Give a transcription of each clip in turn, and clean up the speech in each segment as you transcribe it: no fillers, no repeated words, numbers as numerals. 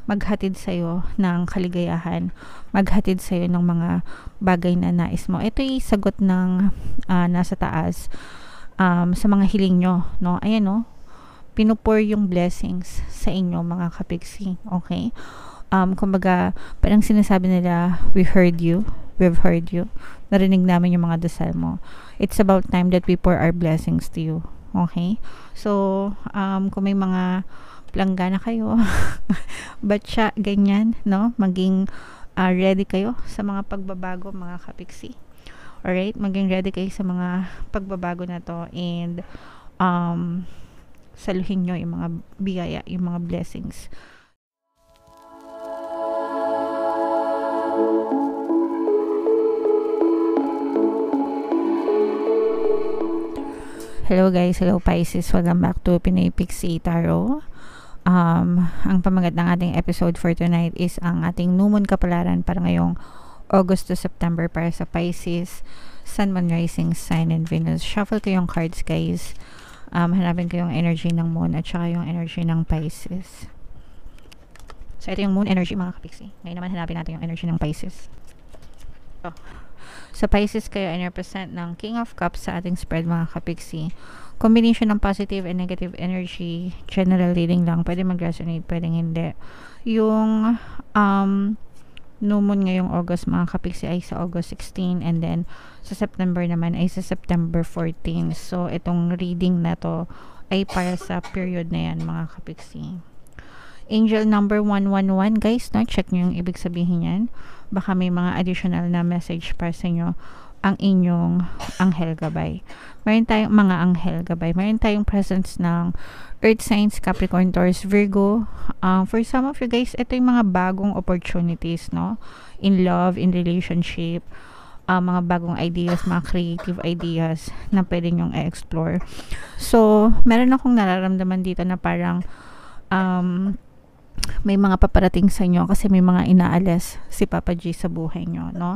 maghatid sa'yo ng kaligayahan, maghatid sa'yo ng mga bagay na nais mo. Ito'y sagot ng nasa taas sa mga hiling nyo, no? Ayan, no? Pinupur yung blessings sa inyo, mga kapiksi. Okay? Kumbaga, parang sinasabi nila, we've heard you. Narinig namin yung mga dasal mo. It's about time that we pour our blessings to you. Okay? So, kung may mga planggana kayo, batya, ganyan, no? Maging ready kayo sa mga pagbabago, mga kapiksi. Alright? Maging ready kayo sa mga pagbabago na to, and saluhin nyo yung mga biyaya, yung mga blessings. Hello guys, hello Pisces, welcome back to Pinoy Pixie Tarot. Ang pamagat ng ating episode for tonight is ang ating new moon kapalaran para ngayong August to September para sa Pisces, Sun, Moon, Rising, Sign, and Venus. Shuffle ko yung cards guys. Hanapin ko yung energy ng moon at saka yung energy ng Pisces. So ito yung moon energy, mga kapiksi. Ngayon naman hanapin natin yung energy ng Pisces. Sa Pisces kayo ay represent ng King of Cups sa ating spread, mga kapiksi. Combination ng positive and negative energy. General reading lang. Pwede mag-resonate, pwedeng hindi. Yung new moon ngayong August, mga kapiksi, ay sa August 16, and then sa September naman ay sa September 14. So itong reading na to ay para sa period na yan, mga kapiksi. Angel number 111 guys, no? Check nyo yung ibig sabihin yan. Baka may mga additional na message para sa inyo ang inyong anghel gabay. Meron tayong mga anghel gabay. Meron tayong presence ng Earth signs, Capricorn, Taurus, Virgo. For some of you guys, ito yung mga bagong opportunities, no? In love, in relationship, mga bagong ideas, mga creative ideas na pwede nyong i-explore. So, meron akong nararamdaman dito na parang may mga paparating sa inyo kasi may mga inaalis si Papa G sa buhay nyo, no?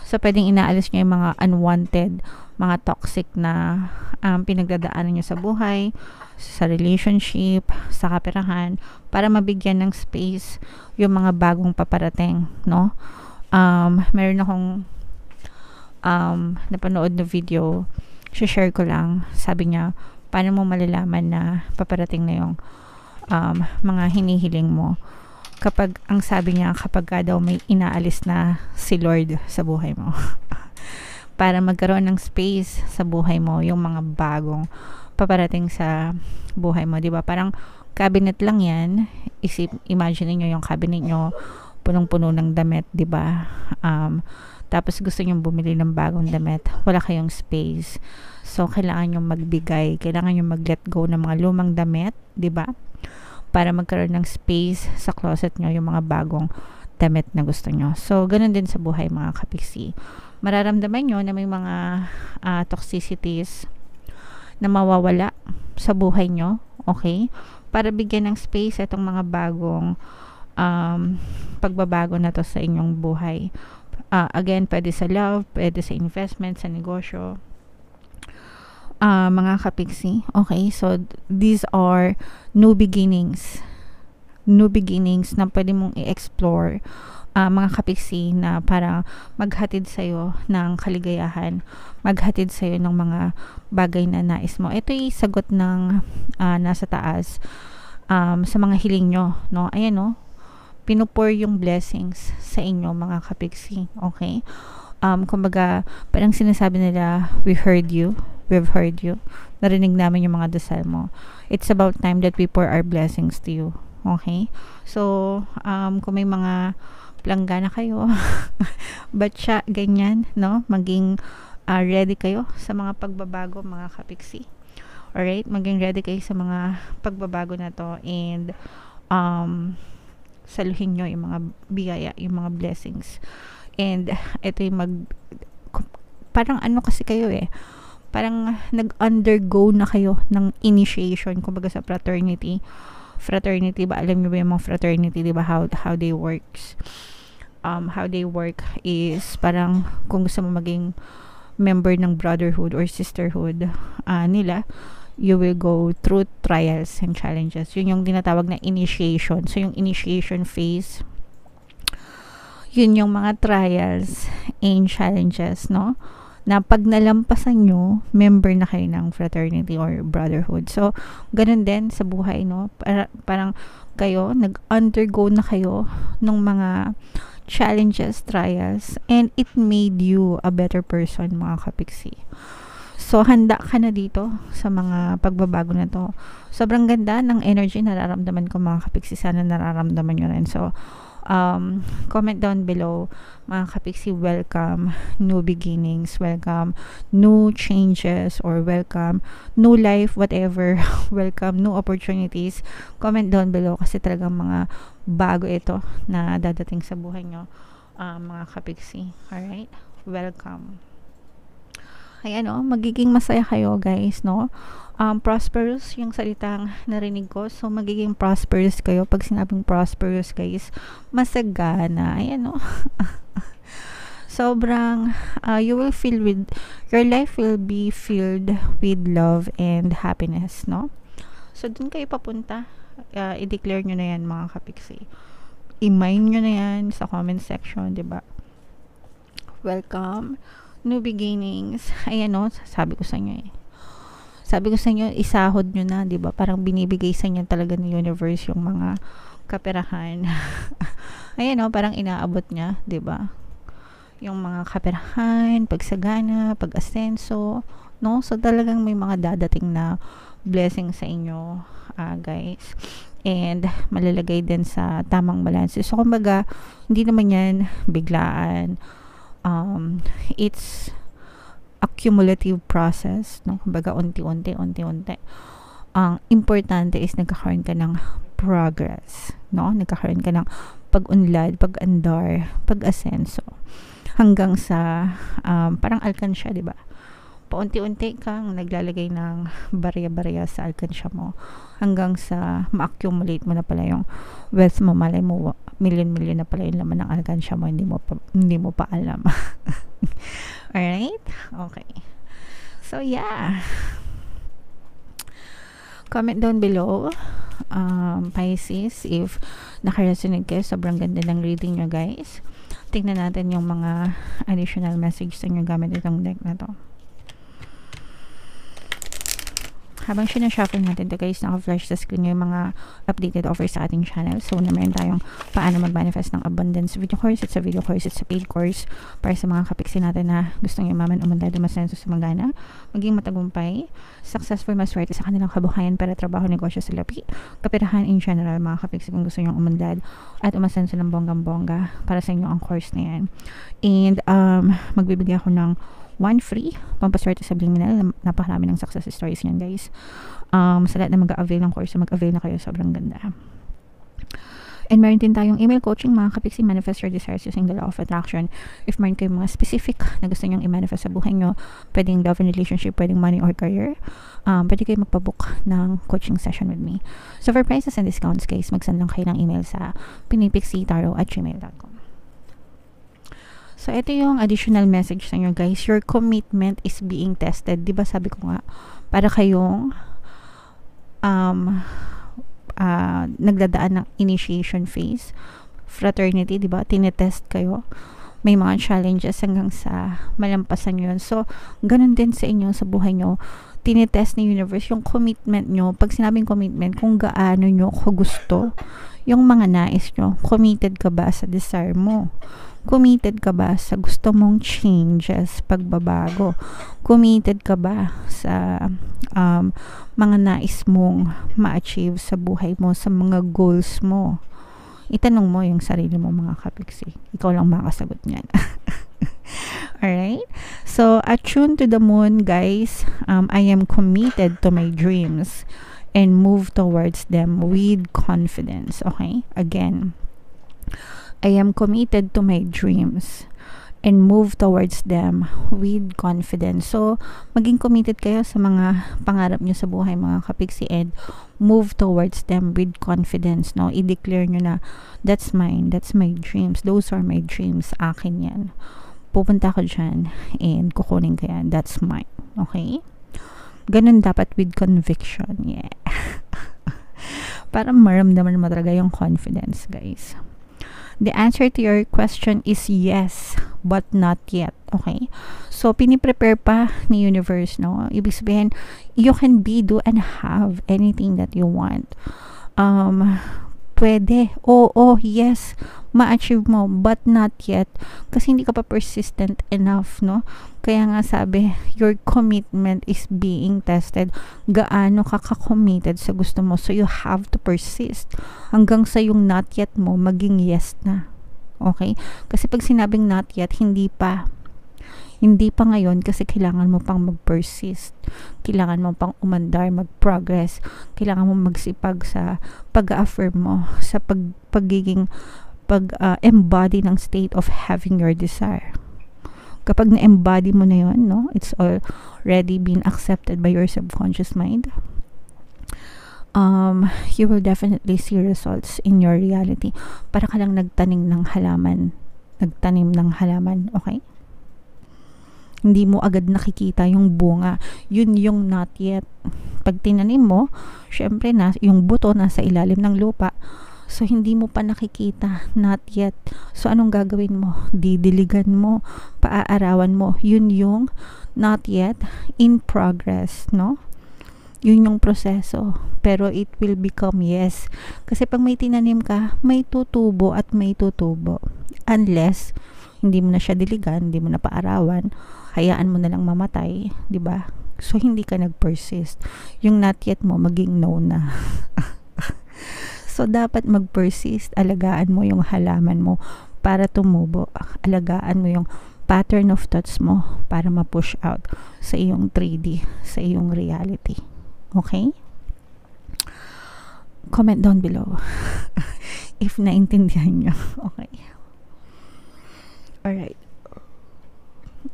So, pwedeng inaalis nyo yung mga unwanted, mga toxic na pinagdadaanan nyo sa buhay, sa relationship, sa kaperahan, para mabigyan ng space yung mga bagong paparating, no? Meron akong napanood na video, share ko lang, sabi niya, paano mo malalaman na paparating na yung mga hinihiling mo, kapag ang sabi niya, kapag daw may inaalis na si Lord sa buhay mo para magkaroon ng space sa buhay mo yung mga bagong paparating sa buhay mo, di ba? Parang cabinet lang yan. Imagine niyo yung cabinet niyo punong-puno ng damit, di ba? Tapos gusto niyo bumili ng bagong damit, wala kayong space, so kailangan niyo magbigay, kailangan niyo mag-let go ng mga lumang damit, di ba? Para magkaroon ng space sa closet nyo yung mga bagong damit na gusto nyo. So, ganun din sa buhay, mga kapiksi. Mararamdaman nyo na may mga toxicities na mawawala sa buhay nyo, okay? Para bigyan ng space itong mga bagong pagbabago na to sa inyong buhay. Again, pwede sa love, pwede sa investment, sa negosyo. Mga kapiksi, okay? So, these are new beginnings na pwede mong i-explore, mga kapiksi, na para maghatid sa'yo ng kaligayahan, maghatid sa'yo ng mga bagay na nais mo. Ito'y sagot ng nasa taas sa mga hiling nyo, no? Ayan, no? Pinupur yung blessings sa inyo, mga kapiksi, okay? Kumbaga, parang sinasabi nila, we've heard you. Narinig namin yung mga dasal mo. It's about time that we pour our blessings to you. Okay? So, kung may mga planggana kayo, batya, ganyan, no? Maging ready kayo sa mga pagbabago, mga kapiksi. Alright? Maging ready kayo sa mga pagbabago na to, and saluhin nyo yung mga biyaya, yung mga blessings. And ito yung parang ano kasi kayo parang nag-undergo na kayo ng initiation, kumbaga sa fraternity ba, alam niyo ba yung mga fraternity, di ba, how they works, how they work is parang kung gusto mo maging member ng brotherhood or sisterhood nila, you will go through trials and challenges. Yun yung tinatawag na initiation. So, yung initiation phase, yun yung mga trials and challenges, no? Na pag nalampasan nyo, member na kayo ng fraternity or brotherhood. So, ganun din sa buhay, no? Parang kayo, nag-undergo na kayo ng mga challenges, trials, and it made you a better person, mga kapiksi. So, handa ka na dito sa mga pagbabago na to. Sobrang ganda ng energy nararamdaman ko, mga kapiksi. Sana nararamdaman nyo rin. So, comment down below, mga kapiksi. Welcome new beginnings, welcome new changes, or welcome new life, whatever. Welcome new opportunities. Comment down below kasi talagang mga bago ito na dadating sa buhay nyo, mga kapiksi. Alright? Welcome. Ayan, magiging masaya kayo, guys, no? Prosperous yung salitang narinig ko. So, magiging prosperous kayo. Pag sinabing prosperous, guys, masagana. Ayan, no? Sobrang, you will feel with, your life will be filled with love and happiness, no? So, dun kayo papunta. I-declare nyo na yan, mga kapiksi. I-mine nyo na yan sa comment section, diba? Welcome. New beginnings. Ayan, no? Sabi ko sa inyo Sabi ko sa inyo, isahod nyo na, 'di ba? Parang binibigay sa inyo talaga ng universe yung mga kaperahan. Ayan, no? Parang inaabot niya, 'di ba? Yung mga kaperahan, pagsagana, pag-asenso, no? So talagang may mga dadating na blessing sa inyo, guys. And malalagay din sa tamang balance. So kumbaga, hindi naman 'yan biglaan. It's a cumulative process, no? Kumbaga unti-unti. Ang importante is nagkakaroon ka ng progress, no? Nagkakaroon ka ng pag-unlad, pag-andar, pag-asenso hanggang sa parang alkansya, 'di ba? Paunti-unti kang naglalagay ng barya-barya sa alkansya mo hanggang sa ma-accumulate mo na pala yung wealth mo. Malay mo, million na pala yung laman ng alkansya mo, hindi mo pa alam. Alright? Okay. So, yeah. Comment down below, Pisces, if naka-resonate kayo. Sobrang ganda ng reading nyo, guys. Tingnan natin yung mga additional message sa inyo gamit itong deck na to. Habang sinashuffle natin to, guys, naka-flash sa screen yung mga updated offers sa ating channel. So, meron tayong paano mag-manifest ng abundance video course. It's a video course, it's a paid course para sa mga kapiksi natin na gustong yumaman, umandad, umasenso sa magana, maging matagumpay, successful, maswerte sa kanilang kabuhayan para trabaho, negosyo sa lapi, kapirahan in general, mga kapiksi, kung gusto nyo umandad at umasenso ng bonggang-bongga, para sa inyo ang course na yan. And, magbibigay ako ng 1 free pampaswerte sa Blingnel. Napakarami ng success stories niyan, guys. Sa lahat na mag-avail ng course, mag-avail na kayo. Sobrang ganda. And meron din tayong email coaching, mga kapiksi. Manifest your desires using the law of attraction. If meron kayong mga specific na gusto nyong i-manifest sa buhay nyo, pwedeng love and relationship, pwedeng money or career, pwede kayo magpabook ng coaching session with me. So for prices and discounts, guys, mag-send lang kayo ng email sa pinipixitaro@gmail.com. So, ito yung additional message sa inyo, guys. Your commitment is being tested. Diba sabi ko nga, para kayong nagdadaan ng initiation phase, fraternity, diba? Tinetest kayo. May mga challenges hanggang sa malampasan yun. So, ganun din sa inyo, sa buhay nyo. Tinetest ni universe yung commitment nyo. Pag sinabing commitment, kung gaano nyo gusto yung mga nais nyo. Committed ka ba sa desire mo? Committed ka ba sa gusto mong changes, pagbabago? Committed ka ba sa mga nais mong ma-achieve sa buhay mo, sa mga goals mo? Itanong mo yung sarili mo, mga kapiksi. Ikaw lang makasagot niyan. Alright? So, attune to the moon, guys. I am committed to my dreams and move towards them with confidence. Okay? Again, I am committed to my dreams and move towards them with confidence. So, maging committed kayo sa mga pangarap nyo sa buhay, mga kapiksi, and move towards them with confidence, no? I-declare nyo na, that's mine, that's my dreams, those are my dreams, akin yan. Pupunta ko dyan and kukunin ko yan, that's mine. Okay? Ganun dapat with conviction. Yeah. Para maramdaman mo talaga yung confidence, guys. The answer to your question is yes, but not yet. Okay? So, piniprepare pa ni universe, no? Ibig sabihin, you can be, do, and have anything that you want. Pwede. Oo, yes, ma-achieve mo, but not yet. Kasi hindi ka pa persistent enough, no? Kaya nga sabi, your commitment is being tested. Gaano ka ka-committed sa gusto mo. So, you have to persist. Hanggang sa yung not yet mo, maging yes na. Okay? Kasi pag sinabing not yet, hindi pa ngayon kasi kailangan mo pang mag-persist. Kailangan mo pang umandar, mag-progress. Kailangan mo magsipag sa pag-affirm mo, sa pag-embody ng state of having your desire. Kapag na-embody mo na yun, no, it's already been accepted by your subconscious mind. You will definitely see results in your reality. Para ka lang nagtanim ng halaman, okay? Hindi mo agad nakikita yung bunga. Yun yung not yet. Pag tinanim mo, syempre yung buto nasa ilalim ng lupa. So, hindi mo pa nakikita. Not yet. So, anong gagawin mo? Didiligan mo. Paaarawan mo. Yun yung not yet, in progress, no? Yun yung proseso. Pero it will become yes. Kasi pag may tinanim ka, may tutubo at may tutubo. Unless, hindi mo na siya diligan, hindi mo na paarawan, hayaan mo na lang mamatay, di ba? So, hindi ka nag-persist. Yung not yet mo, maging no na. So, dapat mag-persist. Alagaan mo yung halaman mo para tumubo. Alagaan mo yung pattern of thoughts mo para ma-push out sa iyong 3D, sa iyong reality. Okay? Comment down below if naintindihan nyo. Okay. Alright.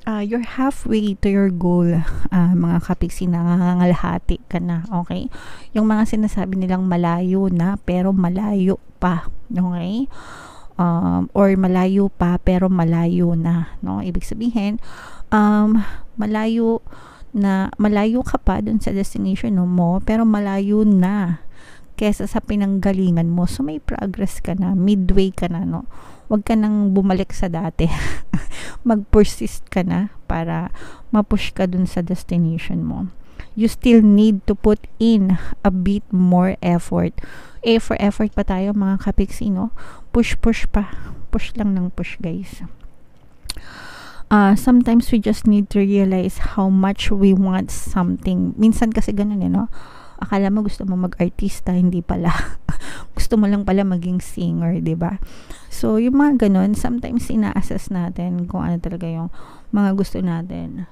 You're halfway to your goal, mga kapiksi, nangangalhati ka na, okay? Yung mga sinasabi nilang malayo na, pero malayo pa, okay? Or malayo pa, pero malayo na, no? Ibig sabihin, malayo ka pa dun sa destination mo, pero malayo na kesa sa pinanggalingan mo. So, may progress ka na, midway ka na, no? Huwag ka nang bumalik sa dati. Mag-persist ka na para ma-push ka dun sa destination mo. You still need to put in a bit more effort. For effort pa tayo, mga kapiksi, no? Push pa. Push lang ng push, guys. Sometimes we just need to realize how much we want something. Minsan kasi ganun, no? Akala mo gusto mo mag-artista, hindi pala. Gusto mo lang pala maging singer, 'di ba? So, yung mga ganun, sometimes ina-assess natin kung ano talaga yung mga gusto natin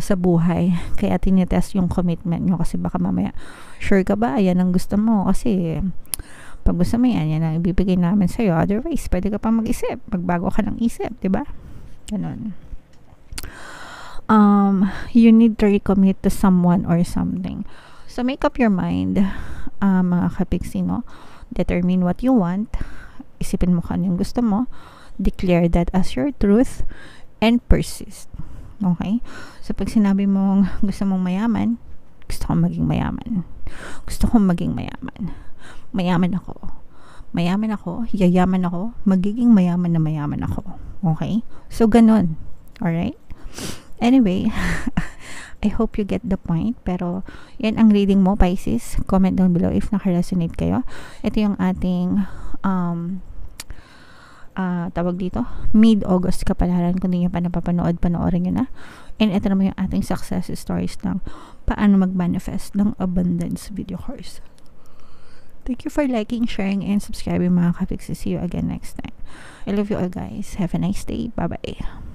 sa buhay. Kaya tinitest yung commitment nyo kasi baka mamaya, sure ka ba? Ayan ang gusto mo. Kasi pag gusto mo yan ang ibibigay namin sa'yo. Otherwise, pwede ka pa mag-isip. Magbago ka ng isip, 'di ba? Ganun. You need to recommit to someone or something. So, make up your mind, mga kapiksi, no? Determine what you want. Isipin mo kung anong gusto mo. Declare that as your truth. And persist. Okay? So, pag sinabi mong gusto mong mayaman, gusto kong maging mayaman. Gusto kong maging mayaman. Mayaman ako. Mayaman ako. Yayaman ako. Magiging mayaman na mayaman ako. Okay? So, ganun. Alright? Anyway, I hope you get the point. Pero, yan ang reading mo, Pisces. Comment down below if naka-resonate kayo. Ito yung ating tawag dito, mid-August kapalaran. Kung hindi nyo pa napapanood, panoorin nyo na. And ito naman yung ating success stories ng paano mag-manifest ng abundance video course. Thank you for liking, sharing, and subscribing, mga kapiksi. See you again next time. I love you all, guys. Have a nice day. Bye-bye.